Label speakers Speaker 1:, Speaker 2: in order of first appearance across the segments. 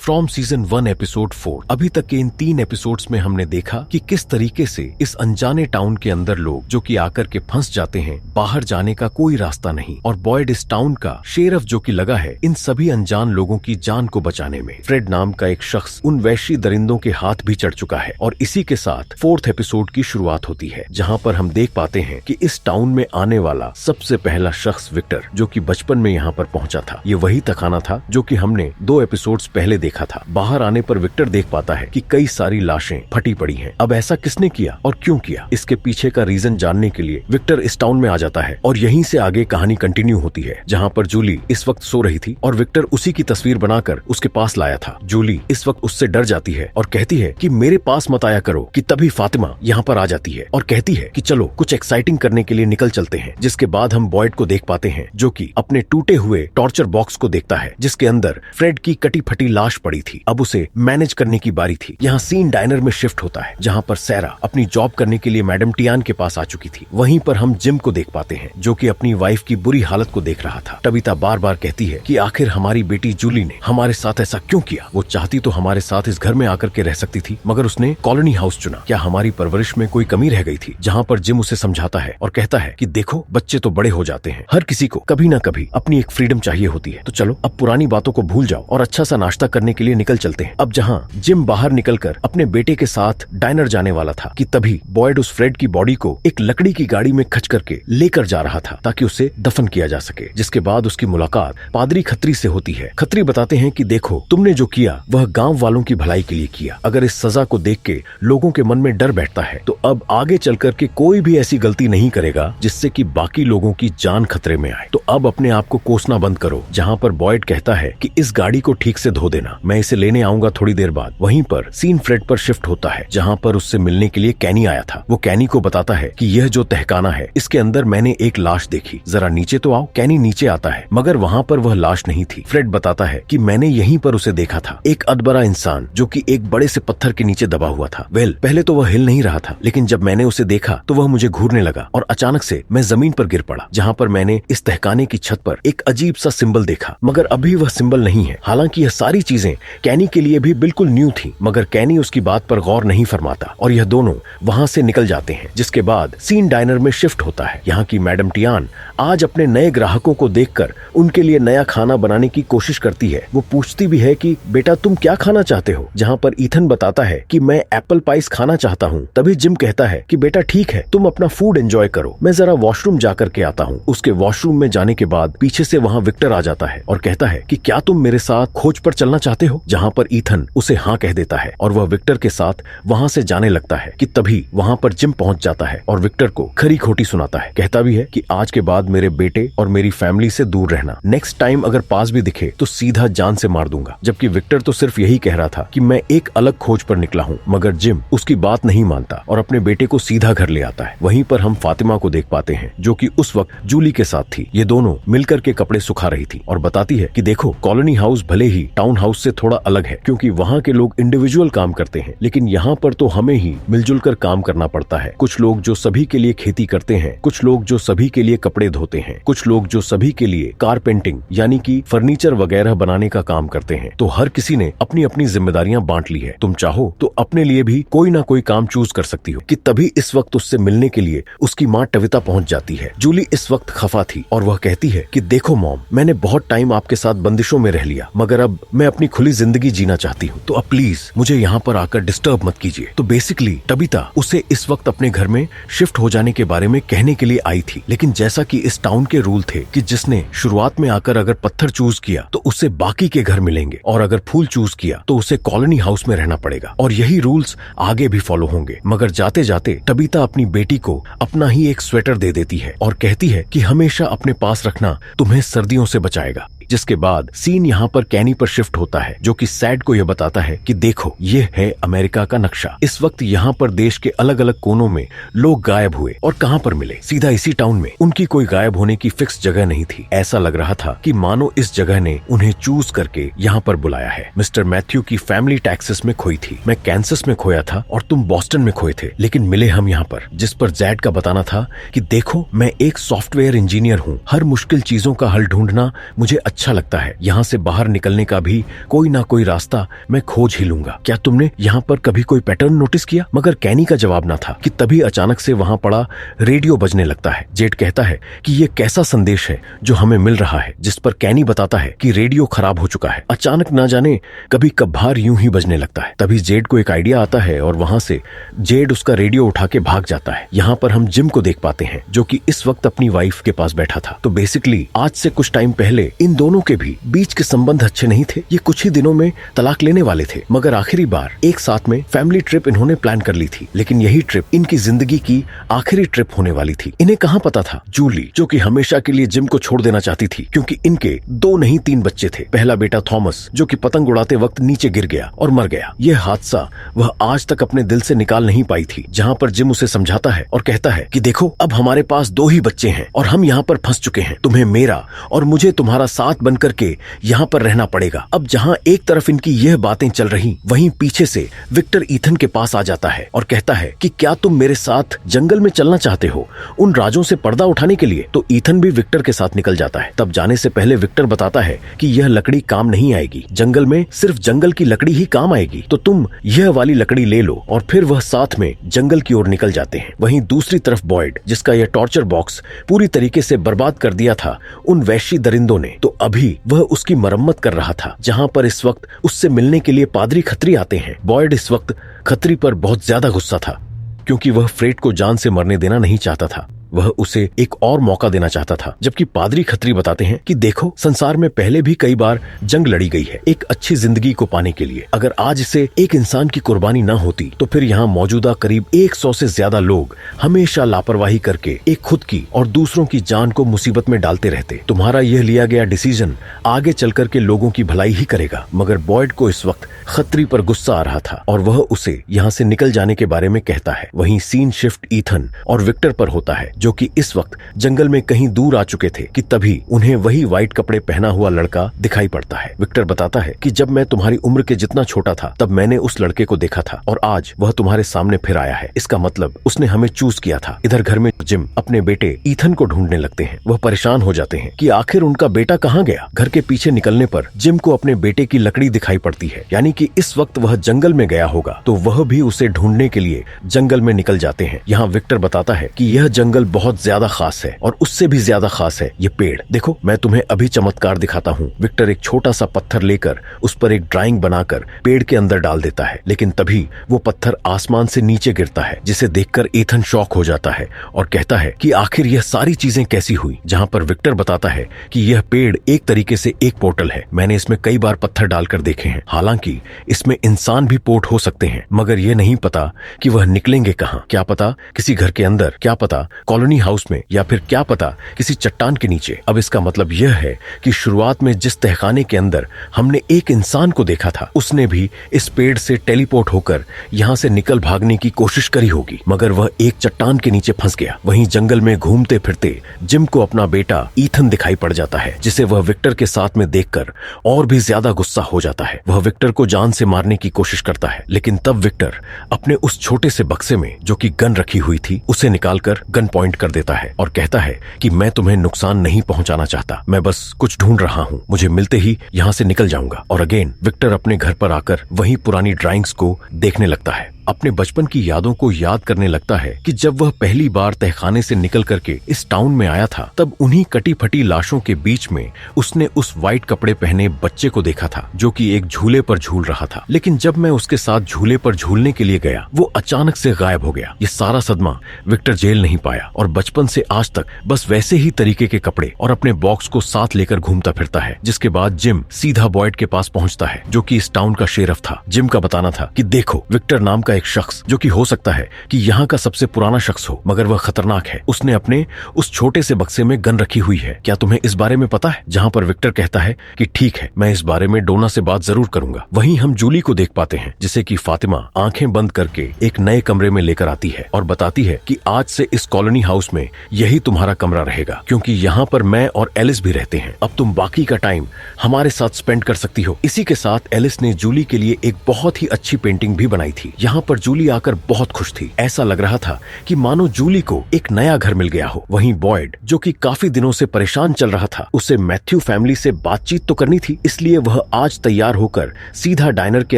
Speaker 1: From season 1 episode 4 अभी तक के इन 3 एपिसोड्स में हमने देखा कि किस तरीके से इस अनजाने टाउन के अंदर लोग जो कि आकर के फंस जाते हैं, बाहर जाने का कोई रास्ता नहीं, और बॉयड इस टाउन का शेरफ जो कि लगा है इन सभी अनजान लोगों की जान को बचाने में। फ्रेड नाम का एक शख्स उन वैश्य दरिंदों के हाथ भी चढ़ चुका है और इसी के साथ 4th एपिसोड की शुरुआत होती है, जहाँ पर हम देख पाते हैं कि इस टाउन में आने वाला सबसे पहला शख्स विक्टर, जो कि बचपन में यहाँ पर पहुंचा था। ये वही तखाना था जो कि हमने 2 एपिसोड्स पहले देखा था। बाहर आने पर विक्टर देख पाता है कि कई सारी लाशें फटी पड़ी हैं। अब ऐसा किसने किया और क्यों किया, इसके पीछे का रीजन जानने के लिए विक्टर इस टाउन में आ जाता है और यहीं से आगे कहानी कंटिन्यू होती है, जहाँ पर जूली इस वक्त सो रही थी और विक्टर उसी की तस्वीर बनाकर उसके पास लाया था। जूली इस वक्त उससे डर जाती है और कहती है कि मेरे पास मत आया करो, कि तभी फातिमा यहाँ पर आ जाती है और कहती है कि चलो कुछ एक्साइटिंग करने के लिए निकल चलते हैं। जिसके बाद हम बॉयड को देख पाते हैं जो कि अपने टूटे हुए टॉर्चर बॉक्स को देखता है, जिसके अंदर फ्रेड की कटी फटी लाश पड़ी थी। अब उसे मैनेज करने की बारी थी। यहाँ सीन डाइनर में शिफ्ट होता है, जहाँ पर सैरा अपनी जॉब करने के लिए मैडम टियान के पास आ चुकी थी। वहीं पर हम जिम को देख पाते हैं जो कि अपनी वाइफ की बुरी हालत को देख रहा था। टबिता बार बार कहती है कि आखिर हमारी बेटी जूली ने हमारे साथ ऐसा क्यों किया। वो चाहती तो हमारे साथ इस घर में आकर के रह सकती थी, मगर उसने कॉलोनी हाउस चुना। क्या हमारी परवरिश में कोई कमी रह गई थी। जहाँ पर जिम उसे समझाता है और कहता है कि देखो बच्चे तो बड़े हो जाते हैं, हर किसी को कभी ना कभी अपनी एक फ्रीडम चाहिए होती है, तो चलो अब पुरानी बातों को भूल जाओ और अच्छा सा नाश्ता करने के लिए निकल चलते हैं। अब जहाँ जिम बाहर निकलकर अपने बेटे के साथ डाइनर जाने वाला था कि तभी बॉयड उस फ्रेड की बॉडी को एक लकड़ी की गाड़ी में खच करके लेकर जा रहा था ताकि उसे दफन किया जा सके। जिसके बाद उसकी मुलाकात पादरी खत्री से होती है। खत्री बताते हैं कि देखो तुमने जो किया वह गांव वालों की भलाई के लिए किया। अगर इस सजा को देख के लोगों के मन में डर बैठता है तो अब आगे चल करके कोई भी ऐसी गलती नहीं करेगा जिससे कि बाकी लोगों की जान खतरे में आए। तो अब अपने आप को कोसना बंद करो। जहाँ पर बॉयड कहता है कि इस गाड़ी को ठीक से धो देना, मैं इसे लेने आऊंगा थोड़ी देर बाद। वहीं पर सीन फ्रेड पर शिफ्ट होता है, जहाँ पर उससे मिलने के लिए कैनी आया था। वो कैनी को बताता है कि यह जो तहखाना है इसके अंदर मैंने एक लाश देखी, जरा नीचे तो आओ। कैनी नीचे आता है मगर वहाँ पर वह लाश नहीं थी। फ्रेड बताता है कि मैंने यहीं पर उसे देखा था, एक अधबरा इंसान जो कि एक बड़े से पत्थर के नीचे दबा हुआ था। पहले तो वह हिल नहीं रहा था, लेकिन जब मैंने उसे देखा तो वह मुझे घूरने लगा और अचानक से मैं जमीन पर गिर पड़ा, जहाँ पर मैंने इस तहखाने की छत पर एक अजीब सा सिंबल देखा, मगर अभी वह सिंबल नहीं है। हालांकि यह सारी चीजें कैनी के लिए भी बिल्कुल न्यू थी, मगर कैनी उसकी बात पर गौर नहीं फरमाता और यह दोनों वहां से निकल जाते हैं। जिसके बाद सीन डाइनर में शिफ्ट होता है। यहाँ की मैडम टियान आज अपने नए ग्राहकों को देखकर उनके लिए नया खाना बनाने की कोशिश करती है। वो पूछती भी है कि बेटा तुम क्या खाना चाहते हो, जहाँ पर ईथन बताता है कि मैं एप्पल पाइस खाना चाहता हूँ। तभी जिम कहता है कि बेटा ठीक है, तुम अपना फूड एंजॉय करो, मैं जरा वॉशरूम जाकर के आता हूँ। उसके वॉशरूम में जाने के बाद पीछे से वहाँ विक्टर आ जाता है और कहता है कि क्या तुम मेरे साथ खोज पर चलना चाहते हो, जहाँ पर ईथन उसे हाँ कह देता है और वह विक्टर के साथ वहाँ से जाने लगता है कि तभी वहाँ पर जिम पहुँच जाता है और विक्टर को खरी खोटी सुनाता है। कहता भी है कि आज के बाद मेरे बेटे और मेरी फैमिली से दूर रहना, नेक्स्ट टाइम अगर पास भी दिखे तो सीधा जान से मार दूंगा। जबकि विक्टर तो सिर्फ यही कह रहा था कि मैं एक अलग खोज पर निकला हूँ, मगर जिम उसकी बात नहीं मानता और अपने बेटे को सीधा घर ले आता है। वहीं पर हम फातिमा को देख पाते हैं जो कि उस वक्त जूली के साथ थी। ये दोनों मिलकर के कपड़े सुखा रही थी और बताती है कि देखो कॉलोनी हाउस भले ही टाउन हाउस से थोड़ा अलग है, क्योंकि वहाँ के लोग इंडिविजुअल काम करते हैं, लेकिन यहाँ पर तो हमें ही मिलजुल कर काम करना पड़ता है। कुछ लोग जो सभी के लिए खेती करते हैं, कुछ लोग जो सभी के लिए कपड़े धोते हैं, कुछ लोग जो सभी के लिए कारपेंटिंग यानी कि फर्नीचर वगैरह बनाने का काम करते हैं। तो हर किसी ने अपनी अपनी जिम्मेदारियां बांट ली है। तुम चाहो तो अपने लिए भी कोई ना कोई काम चूज कर सकती हो। कि तभी इस वक्त उससे मिलने के लिए उसकी माँ टविता पहुंच जाती है। जूली इस वक्त खफा थी और वह कहती है कि देखो मॉम, मैंने बहुत टाइम आपके साथ बंदिशों में रह लिया, मगर अब मैं अपनी खुली जिंदगी जीना चाहती हूँ, तो अब प्लीज मुझे यहाँ पर आकर डिस्टर्ब मत कीजिए। तो बेसिकली टबिता उसे इस वक्त अपने घर में शिफ्ट हो जाने के बारे में कहने के लिए आई थी, लेकिन जैसा कि इस टाउन के रूल थे कि जिसने शुरुआत में आकर अगर पत्थर चूज किया तो उससे बाकी के घर मिलेंगे और अगर फूल चूज किया तो उसे कॉलोनी हाउस में रहना पड़ेगा और यही रूल्स आगे भी फॉलो होंगे। मगर जाते जाते टबिता अपनी बेटी को अपना ही एक स्वेटर दे देती है और कहती है कि हमेशा अपने पास रखना, तुम्हें सर्दियों से बचाएगा। जिसके बाद सीन यहाँ पर कैनी पर शिफ्ट होता है जो कि सैड को यह बताता है कि देखो ये है अमेरिका का नक्शा। इस वक्त यहाँ पर देश के अलग अलग कोनों में लोग गायब हुए और कहाँ पर मिले, सीधा इसी टाउन में। उनकी कोई गायब होने की फिक्स जगह नहीं थी। ऐसा लग रहा था कि मानो इस जगह ने उन्हें चूज करके यहाँ पर बुलाया है। मिस्टर मैथ्यू की फैमिली टैक्सेस में खोई थी, मैं कैंसस में खोया था और तुम बॉस्टन में खोए थे, लेकिन मिले हम यहाँ पर। जिस पर जैड का बताना था कि देखो मैं एक सॉफ्टवेयर इंजीनियर हूँ, हर मुश्किल चीजों का हल ढूंढना मुझे अच्छा अच्छा लगता है। यहाँ से बाहर निकलने का भी कोई ना कोई रास्ता मैं खोज ही लूंगा। क्या तुमने यहाँ पर कभी कोई पैटर्न नोटिस किया? मगर कैनी का जवाब ना था कि तभी अचानक से वहाँ पड़ा रेडियो बजने लगता है। जेड कहता है कि ये कैसा संदेश है जो हमें मिल रहा है, जिस पर कैनी बताता है कि रेडियो खराब हो चुका है। अचानक ना जाने कभी कभार यूं ही बजने लगता है। तभी जेड को एक आइडिया आता है और वहां से जेड उसका रेडियो उठा के भाग जाता है। यहाँ पर हम जिम को देख पाते हैं जो कि इस वक्त अपनी वाइफ के पास बैठा था। तो बेसिकली आज से कुछ टाइम पहले इन दोनों के भी बीच के संबंध अच्छे नहीं थे। ये कुछ ही दिनों में तलाक लेने वाले थे, मगर आखिरी बार एक साथ में फैमिली ट्रिप इन्होंने प्लान कर ली थी। लेकिन यही ट्रिप इनकी जिंदगी की आखिरी ट्रिप होने वाली थी। इन्हें कहाँ पता था जूली जो कि हमेशा के लिए जिम को छोड़ देना चाहती थी, क्योंकि इनके 2 नहीं 3 बच्चे थे। पहला बेटा थॉमस जो कि पतंग उड़ाते वक्त नीचे गिर गया और मर गया। यह हादसा वह आज तक अपने दिल से निकाल नहीं पाई थी। जहाँ पर जिम उसे समझाता है और कहता है कि देखो अब हमारे पास 2 ही बच्चे हैं और हम यहाँ पर फंस चुके हैं। तुम्हें मेरा और मुझे तुम्हारा साथ बन करके यहाँ पर रहना पड़ेगा। अब जहाँ एक तरफ इनकी यह बातें चल रही, वहीं पीछे से विक्टर ईथन के पास आ जाता है और कहता है कि क्या तुम मेरे साथ जंगल में चलना चाहते हो उन राजों से पर्दा उठाने के लिए? तो ईथन भी विक्टर के साथ निकल जाता है। तब जाने से पहले विक्टर बताता है कि यह लकड़ी काम नहीं आएगी, जंगल में सिर्फ जंगल की लकड़ी ही काम आएगी, तो तुम यह वाली लकड़ी ले लो। और फिर वह साथ में जंगल की ओर निकल जाते हैं। वहीं दूसरी तरफ बॉयड, जिसका यह टॉर्चर बॉक्स पूरी तरीके से बर्बाद कर दिया था उन वैश्य दरिंदों ने, तो अभी वह उसकी मरम्मत कर रहा था। जहाँ पर इस वक्त उससे मिलने के लिए पादरी खत्री आते हैं। बॉयड इस वक्त खत्री पर बहुत ज्यादा गुस्सा था, क्योंकि वह फ्रेड को जान से मरने देना नहीं चाहता था। वह उसे एक और मौका देना चाहता था। जबकि पादरी खत्री बताते हैं कि देखो संसार में पहले भी कई बार जंग लड़ी गई है एक अच्छी जिंदगी को पाने के लिए। अगर आज से एक इंसान की कुर्बानी ना होती तो फिर यहाँ मौजूदा करीब 100 से ज्यादा लोग हमेशा लापरवाही करके एक खुद की और दूसरों की जान को मुसीबत में डालते रहते। तुम्हारा यह लिया गया डिसीजन आगे चल करके लोगों की भलाई ही करेगा। मगर बॉयड को इस वक्त खत्री पर गुस्सा आ रहा था और वह उसे यहाँ से निकल जाने के बारे में कहता है। वहीं सीन शिफ्ट ईथन और विक्टर पर होता है, जो कि इस वक्त जंगल में कहीं दूर आ चुके थे कि तभी उन्हें वही व्हाइट कपड़े पहना हुआ लड़का दिखाई पड़ता है। विक्टर बताता है कि जब मैं तुम्हारी उम्र के जितना छोटा था तब मैंने उस लड़के को देखा था और आज वह तुम्हारे सामने फिर आया है। इसका मतलब उसने हमें चूज किया था। इधर घर में जिम अपने बेटे ईथन को ढूंढने लगते हैं। वह परेशान हो जाते हैं कि आखिर उनका बेटा कहाँ गया। घर के पीछे निकलने पर जिम को अपने बेटे की लकड़ी दिखाई पड़ती है, यानी कि इस वक्त वह जंगल में गया होगा। तो वह भी उसे ढूंढने के लिए जंगल में निकल जाते हैं। यहाँ विक्टर बताता है कि यह जंगल बहुत ज्यादा खास है और उससे भी ज्यादा खास है ये पेड़। देखो मैं तुम्हें अभी चमत्कार दिखाता हूँ। विक्टर एक छोटा सा पत्थर लेकर उस पर एक ड्राइंग बनाकर पेड़ के अंदर डाल देता है, लेकिन तभी वो पत्थर आसमान से नीचे गिरता है, जिसे देखकर ईथन शॉक हो जाता है और कहता है कि आखिर यह सारी चीजें कैसी हुई। जहाँ पर विक्टर बताता है कि यह पेड़ एक तरीके से एक पोर्टल है। मैंने इसमें कई बार पत्थर डालकर देखे हैं, हालांकि इसमें इंसान भी पोर्ट हो सकते हैं, मगर यह नहीं पता कि वह निकलेंगे कहाँ। क्या पता किसी घर के अंदर, क्या पता कॉलोनी हाउस में, या फिर क्या पता किसी चट्टान के नीचे। अब इसका मतलब यह है कि शुरुआत में जिस तहखाने के अंदर हमने एक इंसान को देखा था, उसने भी इस पेड़ से टेलीपोर्ट होकर यहाँ से निकल भागने की कोशिश करी होगी, मगर वह एक चट्टान के नीचे फंस गया। वहीं जंगल में घूमते फिरते जिम को अपना बेटा ईथन दिखाई पड़ जाता है, जिसे वह विक्टर के साथ में देखकर और भी ज्यादा गुस्सा हो जाता है। वह विक्टर को जान से मारने की कोशिश करता है, लेकिन तब विक्टर अपने उस छोटे से बक्से में जो कि गन रखी हुई थी उसे निकालकर गन पॉइंट कर देता है और कहता है कि मैं तुम्हें नुकसान नहीं पहुंचाना चाहता, मैं बस कुछ ढूंढ रहा हूं, मुझे मिलते ही यहां से निकल जाऊंगा। और अगेन विक्टर अपने घर पर आकर वही पुरानी ड्राइंग्स को देखने लगता है, अपने बचपन की यादों को याद करने लगता है कि जब वह पहली बार तहखाने से निकल करके इस टाउन में आया था, तब उन्हीं कटी फटी लाशों के बीच में उसने उस व्हाइट कपड़े पहने बच्चे को देखा था, जो कि एक झूले पर झूल रहा था। लेकिन जब मैं उसके साथ झूले पर झूलने के लिए गया, वो अचानक से गायब हो गया। ये सारा सदमा विक्टर झेल नहीं पाया और बचपन से आज तक बस वैसे ही तरीके के कपड़े और अपने बॉक्स को साथ लेकर घूमता फिरता है। जिसके बाद जिम सीधा बॉयड के पास पहुंचता है, जो कि इस टाउन का शेरफ था। जिम का बताना था कि देखो विक्टर नाम का एक शख्स, जो कि हो सकता है कि यहाँ का सबसे पुराना शख्स हो, मगर वह खतरनाक है। उसने अपने उस छोटे से बक्से में गन रखी हुई है, क्या तुम्हें इस बारे में पता है? जहाँ पर विक्टर कहता है कि ठीक है, मैं इस बारे में डोना से बात जरूर करूंगा। वहीं हम जूली को देख पाते हैं, जिसे कि फातिमा आंखें बंद करके एक नए कमरे में लेकर आती है और बताती है कि आज से इस कॉलोनी हाउस में यही तुम्हारा कमरा रहेगा, क्योंकि यहाँ पर मैं और एलिस भी रहते हैं। अब तुम बाकी का टाइम हमारे साथ स्पेंड कर सकती हो। इसी के साथ एलिस ने जूली के लिए एक बहुत ही अच्छी पेंटिंग भी बनाई थी। यहाँ यहाँ पर जूली आकर बहुत खुश थी। ऐसा लग रहा था कि मानो जूली को एक नया घर मिल गया हो। वहीं बॉयड, जो कि काफी दिनों से परेशान चल रहा था, उसे मैथ्यू फैमिली से बातचीत तो करनी थी, इसलिए वह आज तैयार होकर सीधा डाइनर के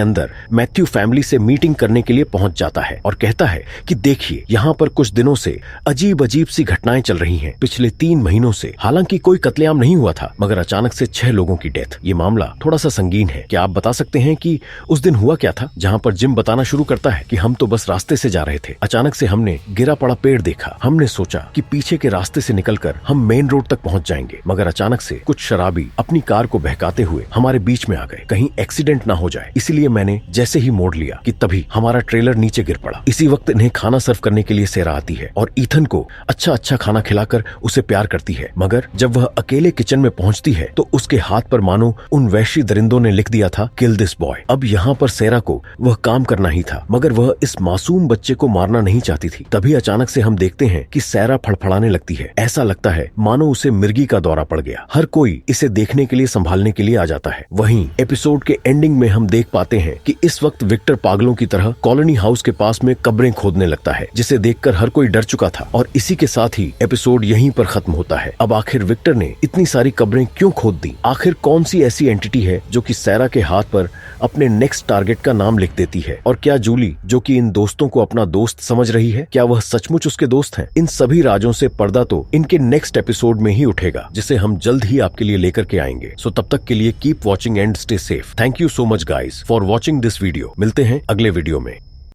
Speaker 1: अंदर मैथ्यू फैमिली से मीटिंग करने के लिए पहुंच जाता है और कहता है कि देखिए, यहाँ पर कुछ दिनों से अजीब अजीब सी घटनाएं चल रही हैं। पिछले 3 महीनों से हालांकि कोई कत्लेआम नहीं हुआ था, मगर अचानक से 6 लोगों की डेथ। ये मामला थोड़ा सा संगीन है। क्या आप बता सकते हैं कि उस दिन हुआ क्या था? जहाँ पर जिम बताना शुरू करता है कि हम तो बस रास्ते से जा रहे थे, अचानक से हमने गिरा पड़ा पेड़ देखा। हमने सोचा कि पीछे के रास्ते से निकलकर हम मेन रोड तक पहुंच जाएंगे, मगर अचानक से कुछ शराबी अपनी कार को बहकाते हुए हमारे बीच में आ गए, कहीं एक्सीडेंट ना हो जाए। इसीलिए मैंने जैसे ही मोड़ लिया कि तभी हमारा ट्रेलर नीचे गिर पड़ा। इसी वक्त इन्हें खाना सर्व करने के लिए सेरा आती है और ईथन को अच्छा अच्छा खाना खिलाकर उसे प्यार करती है, मगर जब वह अकेले किचन में पहुंचती है तो उसके हाथ पर मानो उन वैश्य दरिंदों ने लिख दिया था, किल दिस बॉय। अब यहाँ पर सेरा को वह काम करना ही था, मगर वह इस मासूम बच्चे को मारना नहीं चाहती थी। तभी अचानक से हम देखते हैं कि सेरा फड़फड़ाने लगती है। ऐसा लगता है मानो उसे मिर्गी का दौरा पड़ गया। हर कोई इसे देखने के लिए, संभालने के लिए आ जाता है। वहीं एपिसोड के एंडिंग में हम देख पाते हैं कि इस वक्त विक्टर पागलों की तरह कॉलोनी हाउस के पास में कब्रें खोदने लगता है, जिसे देखकर हर कोई डर चुका था। और इसी के साथ ही एपिसोड यहीं पर खत्म होता है। अब आखिर विक्टर ने इतनी सारी कब्रें क्यों खोद दी? आखिर कौन सी ऐसी एंटिटी है जो कि सेरा के हाथ पर अपने नेक्स्ट टारगेट का नाम लिख देती है? और क्या जूली, जो कि इन दोस्तों को अपना दोस्त समझ रही है, क्या वह सचमुच उसके दोस्त हैं? इन सभी राजों से पर्दा तो इनके नेक्स्ट एपिसोड में ही उठेगा, जिसे हम जल्द ही आपके लिए लेकर के आएंगे। सो तब तक के लिए keep watching and stay safe. Thank you so much guys for watching this video. मिलते हैं अगले वीडियो में।